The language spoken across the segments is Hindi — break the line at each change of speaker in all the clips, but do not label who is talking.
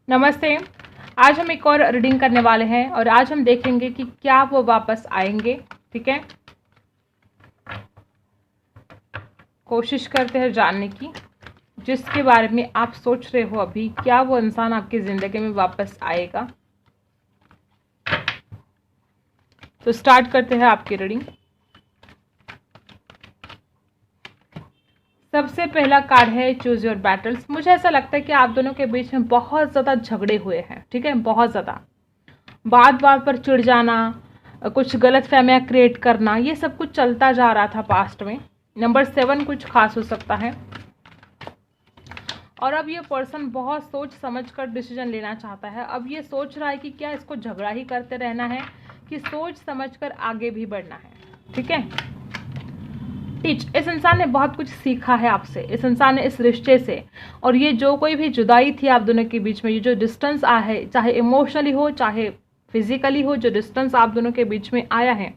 नमस्ते। आज हम एक और रीडिंग करने वाले हैं और आज हम देखेंगे कि क्या वो वापस आएंगे। ठीक है, कोशिश करते हैं जानने की जिसके बारे में आप सोच रहे हो अभी, क्या वो इंसान आपकी ज़िंदगी में वापस आएगा। तो स्टार्ट करते हैं आपकी रीडिंग। सबसे पहला कार्ड है चूज योर बैटल्स। मुझे ऐसा लगता है कि आप दोनों के बीच में बहुत ज़्यादा झगड़े हुए हैं। ठीक है, बहुत ज़्यादा बात बात पर चिढ़ जाना, कुछ गलत फहमियाँ क्रिएट करना, ये सब कुछ चलता जा रहा था पास्ट में। नंबर 7 कुछ खास हो सकता है और अब ये पर्सन बहुत सोच समझ कर डिसीजन लेना चाहता है। अब ये सोच रहा है कि क्या इसको झगड़ा ही करते रहना है कि सोच समझ कर आगे भी बढ़ना है। ठीक है, टीच, इस इंसान ने बहुत कुछ सीखा है आपसे, इस इंसान ने इस रिश्ते से। और ये जो कोई भी जुदाई थी आप दोनों के बीच में, ये जो डिस्टेंस आया है, चाहे इमोशनली हो चाहे फिजिकली हो, जो डिस्टेंस आप दोनों के बीच में आया है,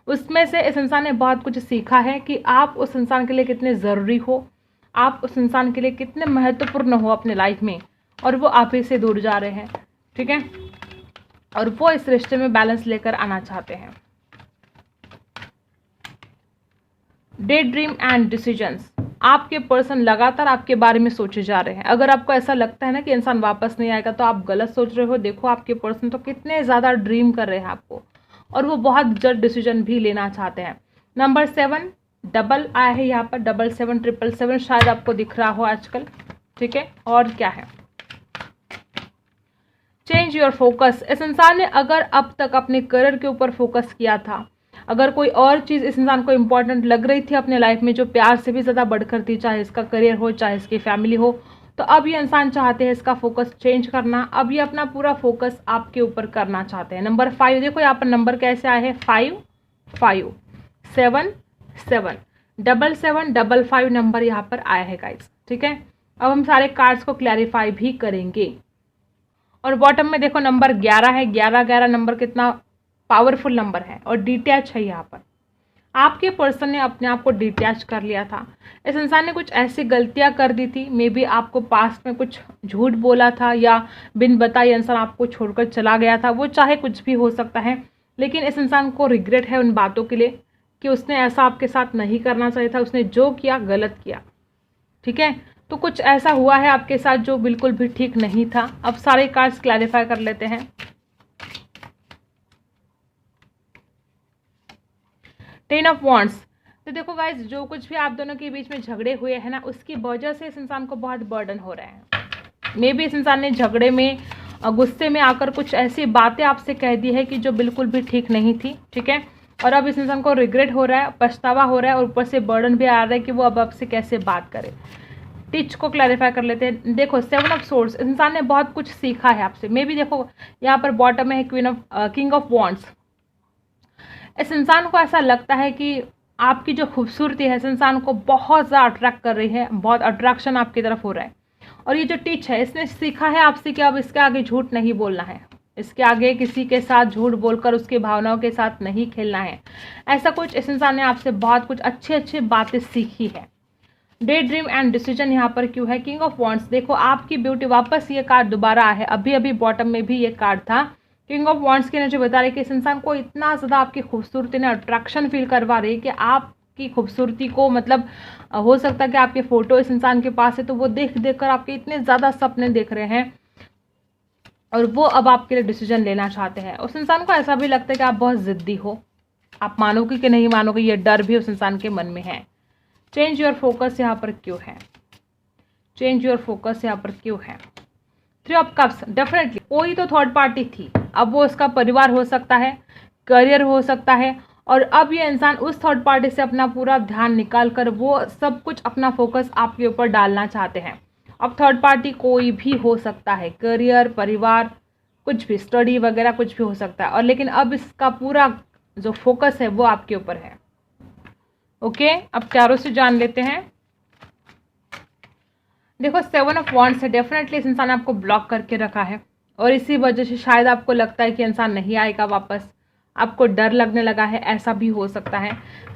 उसमें से इस इंसान ने बहुत कुछ सीखा है कि आप उस इंसान के लिए कितने ज़रूरी हो, आप उस इंसान के लिए कितने महत्वपूर्ण हो अपने लाइफ में, और वो आप ही से दूर जा रहे हैं। ठीक है, और वो इस रिश्ते में बैलेंस लेकर आना चाहते हैं। डे ड्रीम एंड डिसीजंस, आपके पर्सन लगातार आपके बारे में सोचे जा रहे हैं। अगर आपको ऐसा लगता है ना कि इंसान वापस नहीं आएगा तो आप गलत सोच रहे हो। देखो आपके पर्सन तो कितने ज़्यादा ड्रीम कर रहे हैं आपको, और वो बहुत जल्द डिसीजन भी लेना चाहते हैं। नंबर 7 डबल आया है यहाँ पर, 7777 शायद आपको दिख रहा हो आजकल। ठीक है, और क्या है, चेंज योर फोकस। इस इंसान ने अगर अब तक अपने करियर के ऊपर फोकस किया था, अगर कोई और चीज़ इस इंसान को इम्पोर्टेंट लग रही थी अपने लाइफ में जो प्यार से भी ज़्यादा बढ़कर थी, चाहे इसका करियर हो चाहे इसकी फैमिली हो, तो अब ये इंसान चाहते हैं इसका फोकस चेंज करना। अब ये अपना पूरा फोकस आपके ऊपर करना चाहते हैं। नंबर 5, देखो यहाँ पर नंबर कैसे आए हैं, 5 5 7 7 7755 नंबर यहाँ पर आया है गाइस। ठीक है, अब हम सारे कार्ड्स को क्लैरिफाई भी करेंगे। और बॉटम में देखो नंबर 11 है, 11 नंबर कितना पावरफुल नंबर है, और डिटैच है। यहाँ पर आपके पर्सन ने अपने आप को डिटैच कर लिया था। इस इंसान ने कुछ ऐसी गलतियां कर दी थी, मे बी आपको पास्ट में कुछ झूठ बोला था या बिन बताए इंसान आपको छोड़कर चला गया था। वो चाहे कुछ भी हो सकता है, लेकिन इस इंसान को रिग्रेट है उन बातों के लिए कि उसने ऐसा आपके साथ नहीं करना चाहिए था, उसने जो किया गलत किया। ठीक है, तो कुछ ऐसा हुआ है आपके साथ जो बिल्कुल भी ठीक नहीं था। अब सारे कार्ड्स क्लैरिफाई कर लेते हैं। 10 ऑफ वॉन्ड्स, तो देखो गाइज, जो कुछ भी आप दोनों के बीच में झगड़े हुए हैं ना, उसकी वजह से इस इंसान को बहुत बर्डन हो रहा है। मे बी इस इंसान ने झगड़े में गुस्से में आकर कुछ ऐसी बातें आपसे कह दी है कि जो बिल्कुल भी ठीक नहीं थी। ठीक है, और अब इस इंसान को रिग्रेट हो रहा है, पछतावा हो रहा है, और ऊपर से बर्डन भी आ रहा है कि वो अब आपसे कैसे बात करे। टीच को क्लैरिफाई कर लेते हैं। देखो 7 ऑफ सोर्ड्स, इंसान ने बहुत कुछ सीखा है आपसे। मे बी देखो यहाँ पर बॉटम में है किंग ऑफ वॉन्ड्स। इस इंसान को ऐसा लगता है कि आपकी जो खूबसूरती है इस इंसान को बहुत ज़्यादा अट्रैक्ट कर रही है, बहुत अट्रैक्शन आपकी तरफ हो रहा है। और ये जो टीच है, इसने सीखा है आपसे कि अब इसके आगे झूठ नहीं बोलना है, इसके आगे किसी के साथ झूठ बोलकर उसकी भावनाओं के साथ नहीं खेलना है। ऐसा कुछ इस इंसान ने आपसे बहुत कुछ अच्छी अच्छी बातें सीखी है। डे ड्रीम एंड डिसीजन यहाँ पर क्यों है, किंग ऑफ वॉन्ड्स। देखो आपकी ब्यूटी, वापस ये कार्ड दोबारा आया है, अभी अभी बॉटम में भी ये कार्ड था। किंग ऑफ वॉन्ड्स की एनर्जी बता रही है कि इस इंसान को इतना ज़्यादा आपकी खूबसूरती ने अट्रैक्शन फील करवा रही है कि आपकी खूबसूरती को, मतलब हो सकता है कि आपके फ़ोटो इस इंसान के पास है तो वो देख देख कर आपके इतने ज़्यादा सपने देख रहे हैं, और वो अब आपके लिए डिसीजन लेना चाहते हैं। उस इंसान को ऐसा भी लगता है कि आप बहुत ज़िद्दी हो, आप मानोगे कि नहीं मानोगे, ये डर भी उस इंसान के मन में है। चेंज योर फोकस यहाँ पर क्यों है, चेंज योर फोकस यहाँ पर क्यों है। 3 ऑफ कप्स, डेफिनेटली कोई तो थर्ड पार्टी थी, अब वो उसका परिवार हो सकता है, करियर हो सकता है, और अब ये इंसान उस थर्ड पार्टी से अपना पूरा ध्यान निकाल कर वो सब कुछ अपना फोकस आपके ऊपर डालना चाहते हैं। अब थर्ड पार्टी कोई भी हो सकता है, करियर, परिवार, कुछ भी, स्टडी वगैरह कुछ भी हो सकता है, और लेकिन अब इसका पूरा जो फोकस है वो आपके ऊपर है। ओके, अब टैरो से जान लेते हैं। देखो 7 ऑफ वॉन्ड्स है, डेफिनेटली इस इंसान ने आपको ब्लॉक करके रखा है, और इसी वजह से शायद आपको लगता है कि इंसान नहीं आएगा वापस, आपको डर लगने लगा है, ऐसा भी हो सकता है।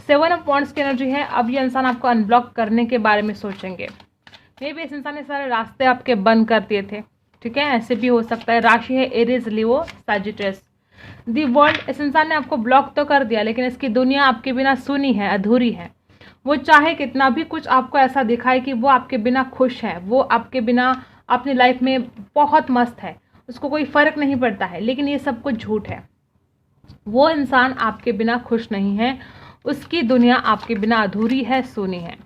7 ऑफ वॉन्ड्स की एनर्जी है, अब ये इंसान आपको अनब्लॉक करने के बारे में सोचेंगे। मे बी इस इंसान ने सारे रास्ते आपके बंद कर दिए थे, ठीक है, ऐसे भी हो सकता है। राशि है Aries, Leo, Sagittarius. The world, इस इंसान ने आपको ब्लॉक तो कर दिया, लेकिन इसकी दुनिया आपके बिना सुनी है, अधूरी है। वो चाहे कितना भी कुछ आपको ऐसा दिखाए कि वो आपके बिना खुश है, वो आपके बिना अपनी लाइफ में बहुत मस्त है, उसको कोई फ़र्क नहीं पड़ता है, लेकिन ये सब कुछ झूठ है। वो इंसान आपके बिना खुश नहीं है, उसकी दुनिया आपके बिना अधूरी है, सुनी है।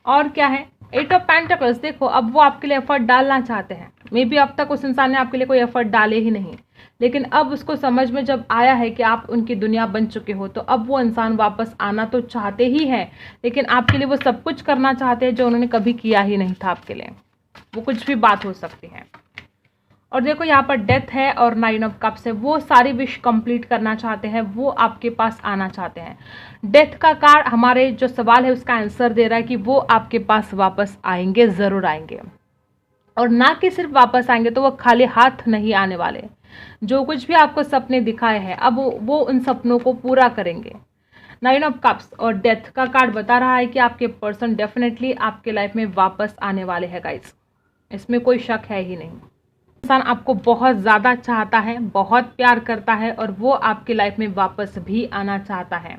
और क्या है, 8 ऑफ पेंटिकल्स। देखो, अब वो आपके लिए एफर्ट डालना चाहते हैं। मे बी अब तक उस इंसान ने आपके लिए कोई एफर्ट डाले ही नहीं, लेकिन अब उसको समझ में जब आया है कि आप उनकी दुनिया बन चुके हो, तो अब वो इंसान वापस आना तो चाहते ही है, लेकिन आपके लिए वो सब कुछ करना चाहते हैं जो उन्होंने कभी किया ही नहीं था आपके लिए। वो कुछ भी बात हो सकती है। और देखो, यहाँ पर डेथ है और 9 ऑफ कप्स है। वो सारी विश कंप्लीट करना चाहते हैं, वो आपके पास आना चाहते हैं। डेथ का कार्ड हमारे जो सवाल है उसका आंसर दे रहा है कि वो आपके पास वापस आएंगे, ज़रूर आएंगे। और ना कि सिर्फ वापस आएंगे, तो वो खाली हाथ नहीं आने वाले। जो कुछ भी आपको सपने दिखाए हैं, अब वो उन सपनों को पूरा करेंगे। 9 ऑफ कप्स और डेथ का कार्ड बता रहा है कि आपके पर्सन डेफिनेटली आपके लाइफ में वापस आने वाले हैं गाइस, इसमें कोई शक है ही नहीं। इंसान आपको बहुत ज़्यादा चाहता है, बहुत प्यार करता है, और वो आपकी लाइफ में वापस भी आना चाहता है।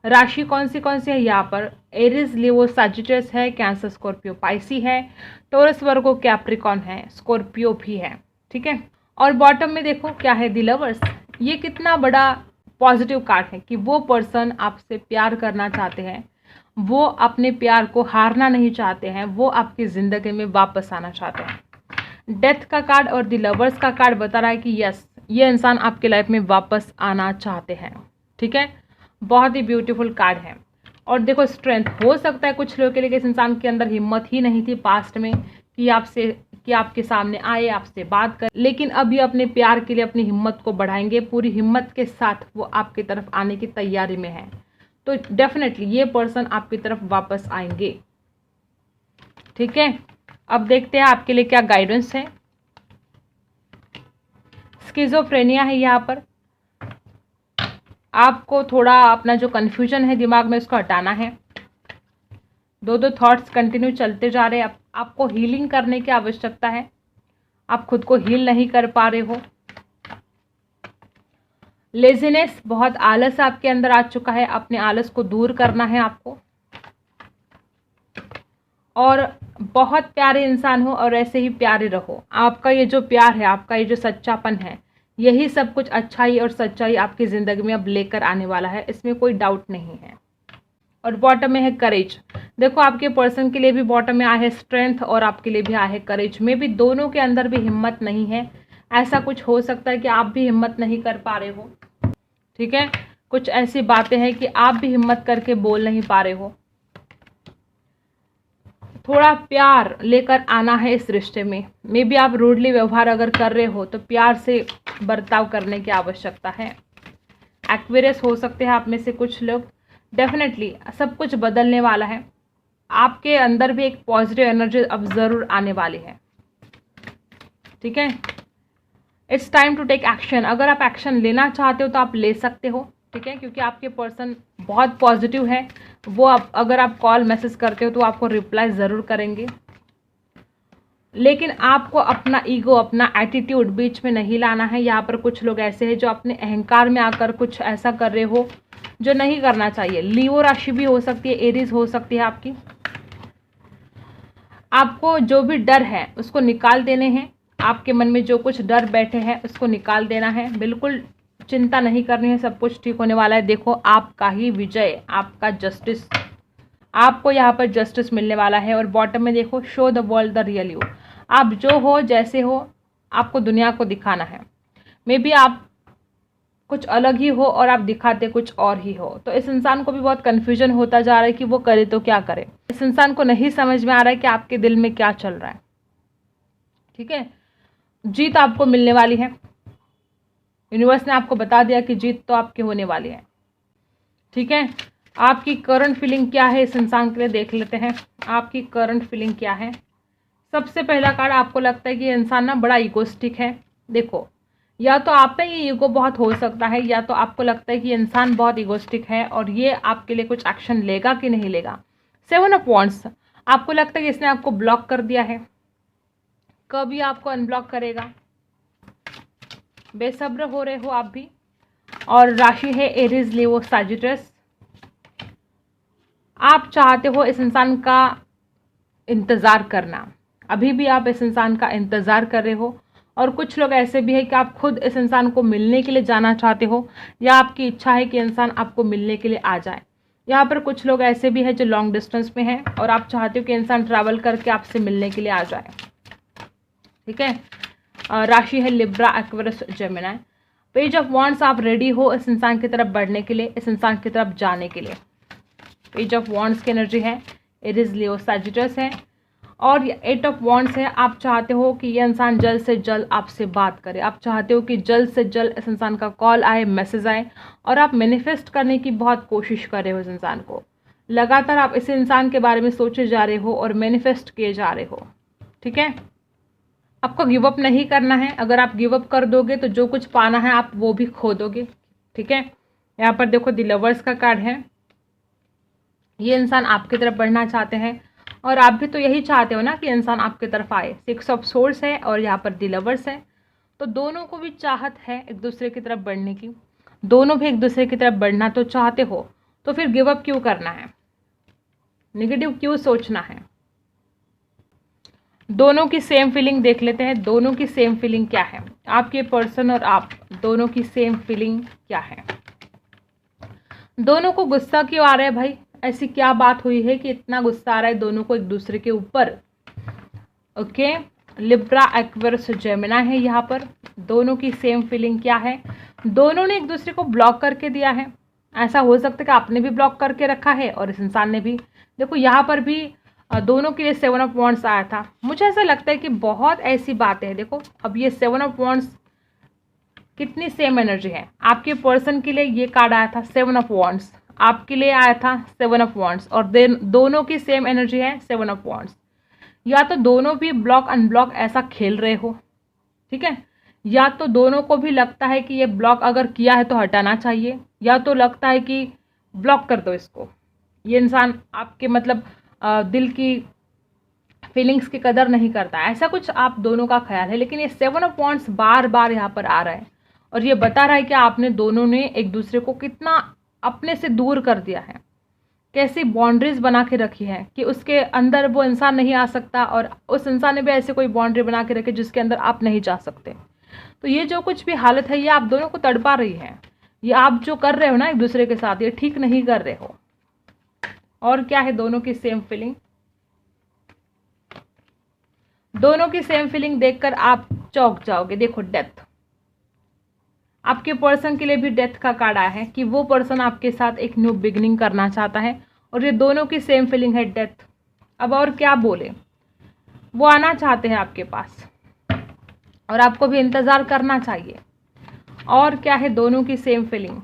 राशि कौन सी है यहाँ पर? एरीज, लियो, सैजिटेरियस है, कैंसर, स्कॉर्पियो, पाइसी है, टॉरस, वर्गो, कैप्रिकॉन है, स्कॉर्पियो भी है। ठीक है, और बॉटम में देखो क्या है, द लवर्स। ये कितना बड़ा पॉजिटिव कार्ड है कि वो पर्सन आपसे प्यार करना चाहते हैं, वो अपने प्यार को हारना नहीं चाहते हैं, वो आपकी ज़िंदगी में वापस आना चाहते हैं। डेथ का कार्ड और द लवर्स का कार्ड बता रहा है कि यस, ये इंसान आपके लाइफ में वापस आना चाहते हैं। ठीक है, बहुत ही ब्यूटीफुल कार्ड है। और देखो, स्ट्रेंथ हो सकता है कुछ लोगों के लिए इस इंसान के अंदर हिम्मत ही नहीं थी पास्ट में कि आपके सामने आए, आपसे बात कर, लेकिन अब ये अपने प्यार के लिए अपनी हिम्मत को बढ़ाएंगे। पूरी हिम्मत के साथ वो आपकी तरफ आने की तैयारी में है, तो डेफिनेटली ये पर्सन आपकी तरफ वापस आएंगे। ठीक है, अब देखते हैं आपके लिए क्या गाइडेंस है। स्किज़ोफ्रेनिया है यहाँ पर। आपको थोड़ा अपना जो कन्फ्यूजन है दिमाग में उसको हटाना है। दो थॉट्स कंटिन्यू चलते जा रहे हैं। आपको हीलिंग करने की आवश्यकता है, आप खुद को हील नहीं कर पा रहे हो। लेजीनेस, बहुत आलस आपके अंदर आ चुका है, अपने आलस को दूर करना है आपको। और बहुत प्यारे इंसान हो और ऐसे ही प्यारे रहो। आपका ये जो प्यार है, आपका ये जो सच्चापन है, यही सब कुछ अच्छाई और सच्चाई आपकी ज़िंदगी में अब लेकर आने वाला है, इसमें कोई डाउट नहीं है। और बॉटम में है करेज। देखो, आपके पर्सन के लिए भी बॉटम में आया है स्ट्रेंथ, और आपके लिए भी आया है करेज। में भी दोनों के अंदर भी हिम्मत नहीं है। ऐसा कुछ हो सकता है कि आप भी हिम्मत नहीं कर पा रहे हो। ठीक है, कुछ ऐसी बातें हैं कि आप भी हिम्मत करके बोल नहीं पा रहे हो। थोड़ा प्यार लेकर आना है इस रिश्ते में। मे बी आप रूडली व्यवहार अगर कर रहे हो तो प्यार से बर्ताव करने की आवश्यकता है। एक्वेरियस हो सकते हैं आप में से कुछ लोग। डेफिनेटली सब कुछ बदलने वाला है। आपके अंदर भी एक पॉजिटिव एनर्जी अब ज़रूर आने वाली है। ठीक है, it's time to take action. अगर आप एक्शन लेना चाहते हो तो आप ले सकते हो। ठीक है, क्योंकि आपके पर्सन बहुत पॉजिटिव है। वो अगर आप कॉल मैसेज करते हो तो आपको रिप्लाई ज़रूर करेंगे, लेकिन आपको अपना ईगो, अपना एटीट्यूड बीच में नहीं लाना है। यहाँ पर कुछ लोग ऐसे हैं जो अपने अहंकार में आकर कुछ ऐसा कर रहे हो जो नहीं करना चाहिए। लियो राशि भी हो सकती है, एरीज हो सकती है आपकी। आपको जो भी डर है उसको निकाल देने हैं। आपके मन में जो कुछ डर बैठे हैं उसको निकाल देना है। बिल्कुल चिंता नहीं करनी है, सब कुछ ठीक होने वाला है। देखो, आपका ही विजय, आपका जस्टिस, आपको यहाँ पर जस्टिस मिलने वाला है। और बॉटम में देखो, show the world the real you. आप जो हो, जैसे हो, आपको दुनिया को दिखाना है। मे बी आप कुछ अलग ही हो और आप दिखाते कुछ और ही हो। तो इस इंसान को भी बहुत कन्फ्यूजन होता जा रहा है कि वो करे तो क्या करे। इस इंसान को नहीं समझ में आ रहा है कि आपके दिल में क्या चल रहा है। ठीक है, जीत आपको मिलने वाली है। यूनिवर्स ने आपको बता दिया कि जीत तो आपकी होने वाली है। ठीक है, आपकी करंट फीलिंग क्या है इस इंसान के लिए देख लेते हैं। आपकी करंट फीलिंग क्या है। सबसे पहला कार्ड, आपको लगता है कि ये इंसान ना बड़ा इगोस्टिक है। देखो, या तो आप पे ये ईगो बहुत हो सकता है, या तो आपको लगता है कि ये इंसान बहुत इगोस्टिक है और ये आपके लिए कुछ एक्शन लेगा कि नहीं लेगा। 7 ऑफ वॉन्ड्स, आपको लगता है कि इसने आपको ब्लॉक कर दिया है। कभी आपको अनब्लॉक करेगा। बेसब्र हो रहे हो आप भी। और राशि है एरीज, लियो, सैजिटस। आप चाहते हो इस इंसान का इंतज़ार करना, अभी भी आप इस इंसान का इंतज़ार कर रहे हो। और कुछ लोग ऐसे भी है कि आप खुद इस इंसान को मिलने के लिए जाना चाहते हो, या आपकी इच्छा है कि इंसान आपको मिलने के लिए आ जाए। यहाँ पर कुछ लोग ऐसे भी हैं जो लॉन्ग डिस्टेंस में हैं और आप चाहते हो कि इंसान ट्रैवल करके आपसे मिलने के लिए आ जाए। ठीक है। राशि है Libra, Aquarius, Gemini. Page of wands, आप रेडी हो इस इंसान की तरफ बढ़ने के लिए, इस इंसान की तरफ जाने के लिए। पेज ऑफ वॉन्ड्स की एनर्जी है, एरीज, लियो, सैजिटस है। और 8 ऑफ वॉन्ड्स है, आप चाहते हो कि ये इंसान जल्द से जल्द आपसे बात करे, आप चाहते हो कि जल्द से जल्द इस इंसान का कॉल आए, मैसेज आए, और आप मैनिफेस्ट करने की बहुत कोशिश कर रहे हो इस इंसान को। लगातार आप इस इंसान के बारे में सोचे जा रहे हो और मैनिफेस्ट किए जा रहे हो। ठीक है। आपको गिव अप नहीं करना है। अगर आप गिव अप कर दोगे तो जो कुछ पाना है आप वो भी खो दोगे। ठीक है। यहाँ पर देखो द लवर्स का कार्ड है। ये इंसान आपकी तरफ बढ़ना चाहते हैं और आप भी तो यही चाहते हो ना कि इंसान आपकी तरफ आए। 6 ऑफ सोर्ड्स है और यहाँ पर द लवर्स है। तो दोनों को भी चाहत है एक दूसरे की तरफ बढ़ने की। दोनों भी एक दूसरे की तरफ बढ़ना तो चाहते हो, तो फिर गिव अप क्यों करना है, नेगेटिव क्यों सोचना है। दोनों की सेम फीलिंग देख लेते हैं। दोनों की सेम फीलिंग क्या है, आपके पर्सन और आप दोनों की सेम फीलिंग क्या है। दोनों को गुस्सा क्यों आ रहा है भाई, ऐसी क्या बात हुई है कि इतना गुस्सा आ रहा है दोनों को एक दूसरे के ऊपर। ओके। लिब्रा, एक्वेरियस, जेमिनी है यहाँ पर। दोनों की सेम फीलिंग क्या है। दोनों ने एक दूसरे को ब्लॉक करके दिया है। ऐसा हो सकता है कि आपने भी ब्लॉक करके रखा है और इस इंसान ने भी। देखो यहाँ पर भी दोनों के लिए 7 ऑफ वॉन्ड्स आया था। मुझे ऐसा लगता है कि बहुत ऐसी बातें हैं। देखो अब ये 7 ऑफ वॉन्ड्स कितनी सेम एनर्जी है। आपके पर्सन के लिए ये कार्ड आया था 7 ऑफ वॉन्ड्स, आपके लिए आया था 7 ऑफ वॉन्ड्स, और दोनों की सेम एनर्जी है 7 ऑफ वॉन्ड्स। या तो दोनों भी ब्लॉक अनब्लॉक ऐसा खेल रहे हो। ठीक है। या तो दोनों को भी लगता है कि ये ब्लॉक अगर किया है तो हटाना चाहिए, या तो लगता है कि ब्लॉक कर दो इसको। ये इंसान आपके मतलब दिल की फीलिंग्स की कदर नहीं करता है, ऐसा कुछ आप दोनों का ख्याल है। लेकिन ये 7 ऑफ वॉन्ड्स बार बार यहाँ पर आ रहा है और ये बता रहा है कि आपने दोनों ने एक दूसरे को कितना अपने से दूर कर दिया है, कैसी बाउंड्रीज बना के रखी है कि उसके अंदर वो इंसान नहीं आ सकता और उस इंसान ने भी ऐसे कोई बाउंड्री बना के रखी जिसके अंदर आप नहीं जा सकते। तो ये जो कुछ भी हालत है ये आप दोनों को तड़पा रही है। ये आप जो कर रहे हो ना एक दूसरे के साथ, ये ठीक नहीं कर रहे हो। और क्या है दोनों की सेम फीलिंग। दोनों की सेम फीलिंग देखकर आप चौंक जाओगे। देखो डेथ, आपके पर्सन के लिए भी डेथ का कार्ड आया है कि वो पर्सन आपके साथ एक न्यू बिगिनिंग करना चाहता है और ये दोनों की सेम फीलिंग है डेथ। अब और क्या बोले, वो आना चाहते हैं आपके पास और आपको भी इंतज़ार करना चाहिए। और क्या है दोनों की सेम फीलिंग।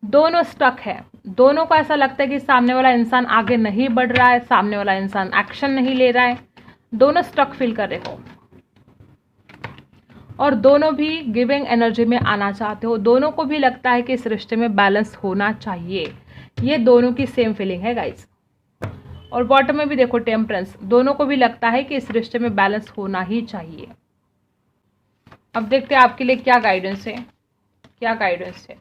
दोनों स्टक है। दोनों को ऐसा लगता है कि सामने वाला इंसान आगे नहीं बढ़ रहा है, सामने वाला इंसान एक्शन नहीं ले रहा है। दोनों स्टक फील कर रहे हो और दोनों भी गिविंग एनर्जी में आना चाहते हो। दोनों को भी लगता है कि इस रिश्ते में बैलेंस होना चाहिए। ये दोनों की सेम फीलिंग है गाइस। और बॉटम में भी देखो टेम्परेंस, दोनों को भी लगता है कि इस रिश्ते में बैलेंस होना ही चाहिए। अब देखते हैं आपके लिए क्या गाइडेंस है, क्या गाइडेंस है।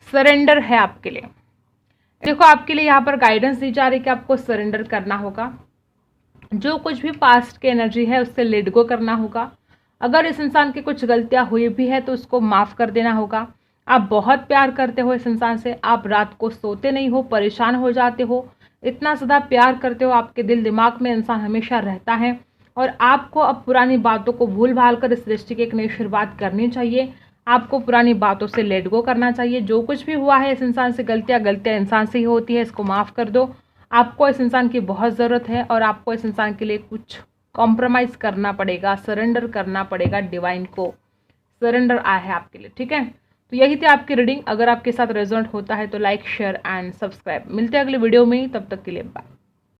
सरेंडर है आपके लिए। देखो आपके लिए यहाँ पर गाइडेंस दी जा रही है कि आपको सरेंडर करना होगा। जो कुछ भी पास्ट की एनर्जी है उससे लेट गो करना होगा। अगर इस इंसान की कुछ गलतियां हुई भी है तो उसको माफ़ कर देना होगा। आप बहुत प्यार करते हो इस इंसान से, आप रात को सोते नहीं हो, परेशान हो जाते हो, इतना ज़्यादा प्यार करते हो, आपके दिल दिमाग में इंसान हमेशा रहता है और आपको अब पुरानी बातों को भूल भाल कर इस रिश्ते की एक नई शुरुआत करनी चाहिए। आपको पुरानी बातों से लेट गो करना चाहिए। जो कुछ भी हुआ है इस इंसान से, गलतियाँ इंसान से ही होती है, इसको माफ़ कर दो। आपको इस इंसान की बहुत ज़रूरत है और आपको इस इंसान के लिए कुछ कॉम्प्रोमाइज़ करना पड़ेगा, सरेंडर करना पड़ेगा। डिवाइन को सरेंडर आया है आपके लिए। ठीक है। तो यही थी आपकी रीडिंग। अगर आपके साथ रेजोनेट होता है तो लाइक, शेयर एंड सब्सक्राइब। मिलते हैं अगले वीडियो में, तब तक के लिए बाय।